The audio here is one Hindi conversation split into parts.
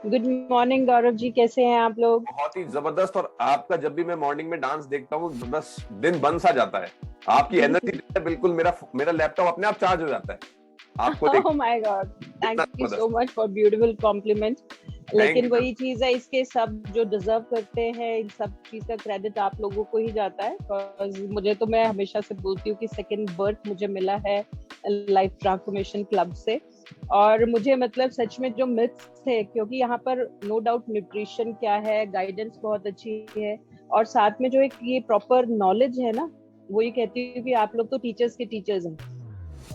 गुड मॉर्निंग गौरव जी, कैसे हैं आप लोग? बहुत ही जबरदस्त। और आपका जब भी मैं मॉर्निंग में डांस देखता हूँ बस दिन बन सा जाता है। आपकी एनर्जी बिल्कुल मेरा मेरा लैपटॉप अपने आप चार्ज हो जाता है आपको देख ओह माय गॉड, थैंक इतना यू सो जबरदस्त। Much for beautiful compliment. Thank लेकिन यू। वही चीज है, इसके सब जो डिजर्व करते हैं इन सब चीज का क्रेडिट आप लोगों को ही जाता है। Cause मुझे तो, मैं हमेशा से बोलती हूँ कि सेकंड बर्थ मुझे मिला है लाइफ ट्रांसफॉर्मेशन क्लब से। और मुझे मतलब सच में जो मिथ्स थे, क्योंकि यहाँ पर नो डाउट न्यूट्रिशन क्या है, गाइडेंस बहुत अच्छी है, और साथ में जो एक ये प्रॉपर नॉलेज है ना, वो ये कहती हूँ कि आप लोग तो टीचर्स के टीचर्स हैं।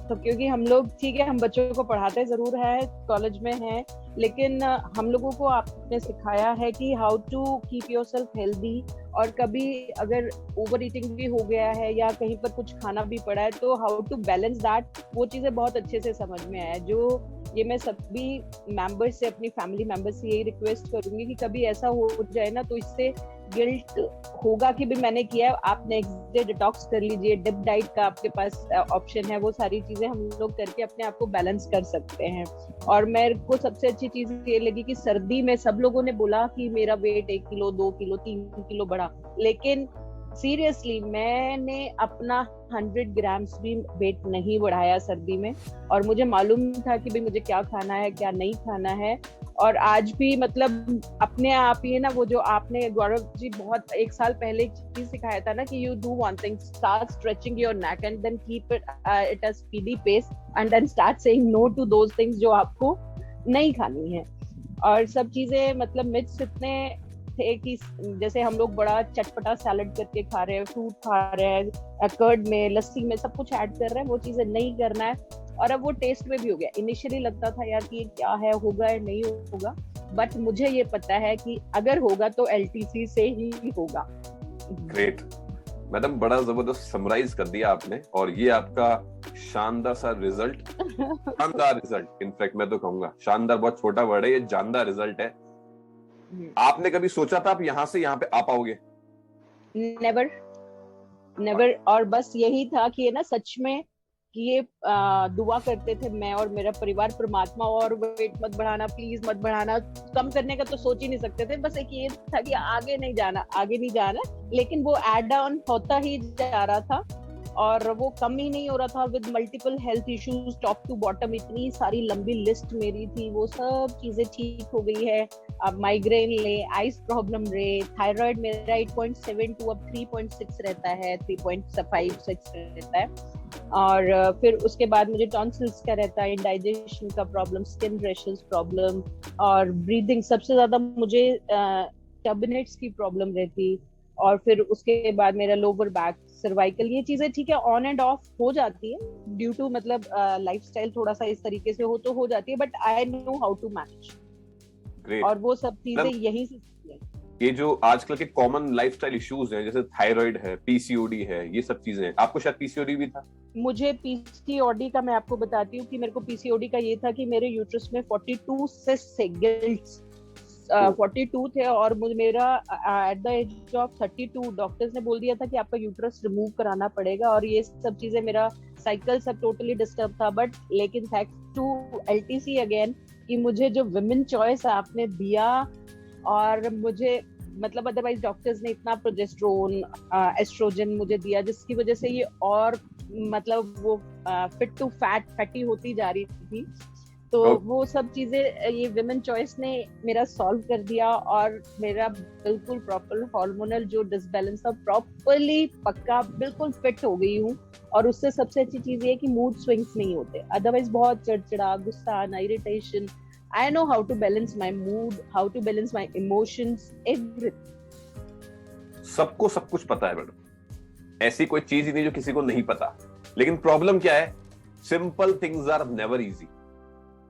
तो क्योंकि हम लोग, ठीक है, हम बच्चों को पढ़ाते जरूर है, कॉलेज में हैं, लेकिन हम लोगों को आपने सिखाया है कि how to keep yourself healthy. और कभी अगर ओवर ईटिंग भी हो गया है या कहीं पर कुछ खाना भी पड़ा है, तो हाउ टू बैलेंस दैट, वो चीजें बहुत अच्छे से समझ में आया। जो ये मैं सभी मेंबर्स से, अपनी फैमिली मेंबर्स से यही रिक्वेस्ट करूंगी कि कभी ऐसा हो जाए ना, तो इससे गिल्ट होगा कि भी मैंने किया है। आप नेक्स्ट डे डिटॉक्स कर लीजिए, डिप डाइट का आपके पास ऑप्शन है, वो सारी चीजें हम लोग करके अपने आप को बैलेंस कर सकते हैं। और मेरे को सबसे अच्छी चीज ये लगी कि सर्दी में सब लोगों ने बोला कि मेरा वेट 1 किलो, 2 किलो, 3 किलो बढ़ा, लेकिन सीरियसली मैंने अपना 100 ग्राम्स भी वेट नहीं बढ़ाया सर्दी में। और मुझे मालूम था कि भाई मुझे क्या खाना है, क्या नहीं खाना है। और आज भी मतलब अपने आप ही है ना, वो जो आपने गौरव जी बहुत 1 साल पहले एक चीज सिखाया था ना कि you do one thing, start stretching your neck and then keep it a speedy pace, and then start saying no to those things जो आपको नहीं खानी है। और सब चीजें मतलब मिथ्स इतने थे कि जैसे हम लोग बड़ा चटपटा सैलड करके खा रहे हैं, फ्रूट खा रहे हैं, कर्ड में, लस्सी में सब कुछ ऐड कर रहे हैं, वो चीजें नहीं करना है। और अब वो टेस्ट में भी हो गया। इनिशियली लगता था यार कि क्या है, होगा या नहीं होगा, बट मुझे ये पता है कि अगर होगा तो एलटीसी से ही होगा। ग्रेट मैडम, बड़ा जबरदस्त समराइज कर दिया आपने। और ये आपका शानदार सा रिजल्ट, शानदार रिजल्ट, इनफैक्ट मैं तो कहूंगा शानदार बहुत छोटा वर्ड है, ये जानदार रिजल्ट है। आपने कभी सोचा था आप यहाँ से यहाँ पे आ पाओगे? Never, never. और बस यही था कि ये ना, सच में कि ये दुआ करते थे मैं और मेरा परिवार, परमात्मा, और वेट मत बढ़ाना, प्लीज मत बढ़ाना। कम करने का तो सोच ही नहीं सकते थे, बस एक ये था कि आगे नहीं जाना, आगे नहीं जाना। लेकिन वो एड ऑन होता ही जा रहा था, और वो कम ही नहीं हो रहा था। With multiple health issues, top to bottom इतनी सारी लंबी लिस्ट मेरी थी, वो सब चीजें ठीक हो गई है। अब माइग्रेन ले, आइस प्रॉब्लम रहे, थायराइड मेरा 8.7 अब 3.6 रहता है, 3.56 रहता है। और फिर उसके बाद मुझे टॉन्सिल्स का रहता है, इंडाइजेशन का प्रॉब्लम, स्किन रैशेस प्रॉब्लम, और ब्रीदिंग सबसे ज्यादा मुझे टर्बिनेट्स की प्रॉब्लम रहती। और फिर उसके बाद मेरा लोअर बैक, सर्वाइकल, ये चीजें ठीक है ऑन एंड ऑफ हो जाती है ड्यू टू मतलब लाइफस्टाइल थोड़ा सा इस तरीके से हो तो हो जाती है, but I know how to manage. Great. और वो सब चीजें यहीं से सीखी है। ये जो आजकल के कॉमन लाइफस्टाइल इश्यूज हैं, जैसे थायराइड है, पीसीओडी है, ये सब चीजें, आपको शायद पीसीओडी भी था? मुझे पीसीओडी का, मैं आपको बताती हूँ कि मेरे को पीसीओडी का ये था कि मेरे यूट्रस में 42 सिस्ट थे, गिल्ट्स 42 थे। और मुझे मेरा at the age of 32 doctors ने बोल दिया था कि आपका यूट्रस रिमूव कराना पड़ेगा। और ये सब चीजें, मेरा साइकिल सब टोटली डिस्टर्ब था। बट लेकिन थैंक्स टू एलटीसी अगेन, कि मुझे जो विमेन चॉइस आपने दिया, और मुझे मतलब अदरवाइज डॉक्टर्स ने इतना प्रोजेस्टेरोन, एस्ट्रोजन मुझे दिया, जिसकी वजह से ये और मतलब वो फिट टू फैट, फैटी होती जा रही थी। तो वो सब चीजें ये विमेन चॉइस ने मेरा सॉल्व कर दिया। और मेरा बिल्कुल प्रॉपर हार्मोनल जो डिसबैलेंस था, प्रॉपरली पक्का बिल्कुल फिट हो गई हूँ। और उससे सबसे अच्छी चीज ये है कि मूड स्विंग्स नहीं होते, अदरवाइज बहुत चिड़चिड़ा, गुस्सा आना, irritation. I know how to balance my mood, how to balance my emotions, everything. सबको सब कुछ पता है मैडम, ऐसी कोई चीज ही नहीं जो किसी को नहीं पता। लेकिन प्रॉब्लम क्या है? Simple things are never easy.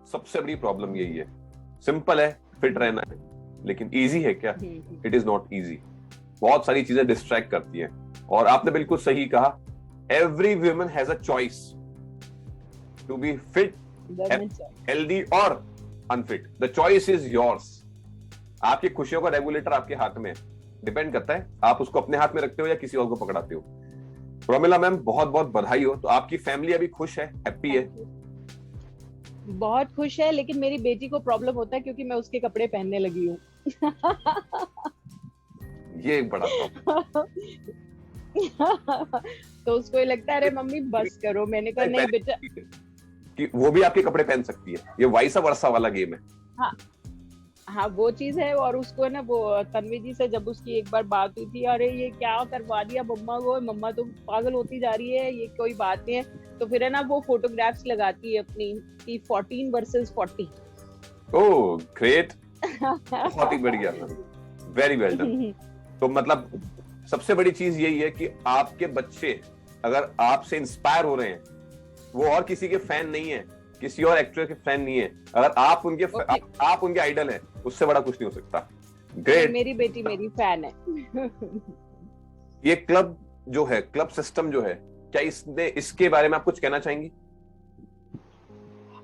सबसे बड़ी प्रॉब्लम यही है। सिंपल है, फिट रहना है, लेकिन इजी है क्या? It is not easy. बहुत सारी चीजें डिस्ट्रैक्ट करती हैं। और आपने बिल्कुल सही कहा, every woman has a choice to be fit, healthy और unfit. The choice is yours. आपकी खुशियों का रेगुलेटर आपके हाथ में है। डिपेंड करता है आप उसको अपने हाथ में रखते हो या किसी और को पकड़ाते हो। प्रोमिला मैम, बहुत बहुत बधाई हो। तो आपकी फैमिली अभी खुश है, हैप्पी है? बहुत खुश है, लेकिन मेरी बेटी को प्रॉब्लम होता है क्योंकि मैं उसके कपड़े पहनने लगी हूँ। ये एक बड़ा प्रॉब्लम। तो उसको ये लगता है अरे मम्मी बस करो। मैंने कहा नहीं बेटा। कि वो भी आपके कपड़े पहन सकती है, ये वाइसा वर्सा वाला गेम है। हाँ हाँ, वो चीज है। और उसको ना वो तन्वी जी से जब उसकी एक बार बात हुई थी, अरे ये क्या करवा दिया मम्मा को, मम्मा तो पागल होती जा रही है, ये कोई बात नहीं है। तो फिर है ना वो फोटोग्राफ्स लगाती है अपनी कि 14 वर्सेस 40। ओह ग्रेट, बहुत ही बढ़िया, वेरी वेल डन। तो मतलब सबसे बड़ी चीज यही है कि आपके बच्चे अगर आपसे इंस्पायर हो रहे हैं, वो और किसी के फैन नहीं है, किसी और एक्टर के फैन नहीं है, अगर आप उनके आप उनके आइडल हैं, उससे बड़ा कुछ नहीं हो सकता। ग्रेट। मेरी बेटी मेरी फैन है। ये क्लब जो है, क्लब सिस्टम जो है, क्या इसने इसके बारे में आप कुछ कहना चाहेंगी?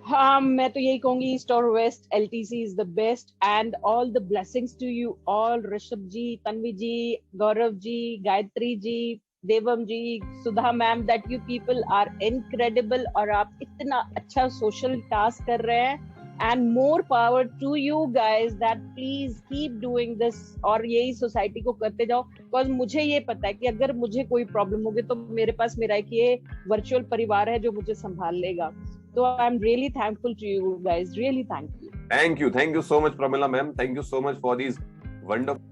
हाँ, मैं तो यही कहूंगी, ईस्ट और west LTC is the best and all the blessings to you all, Rishabh ji, Tanvi ji, Gaurav ji, Gayatri ji, Devam ji, Sudha ma'am, that you people are incredible और आप इतना अच्छा सोशल टास्क कर रहे हैं। And more power to you guys, that please keep doing this और यही सोसाइटी को करते जाओ। बिकॉज मुझे ये पता है कि अगर मुझे कोई प्रॉब्लम होगी तो मेरे पास मेरा एक ये वर्चुअल परिवार है जो मुझे संभाल लेगा। So I'm really thankful to you guys. Really thank you. Thank you so much, Pramila ma'am. Thank you so much for these wonderful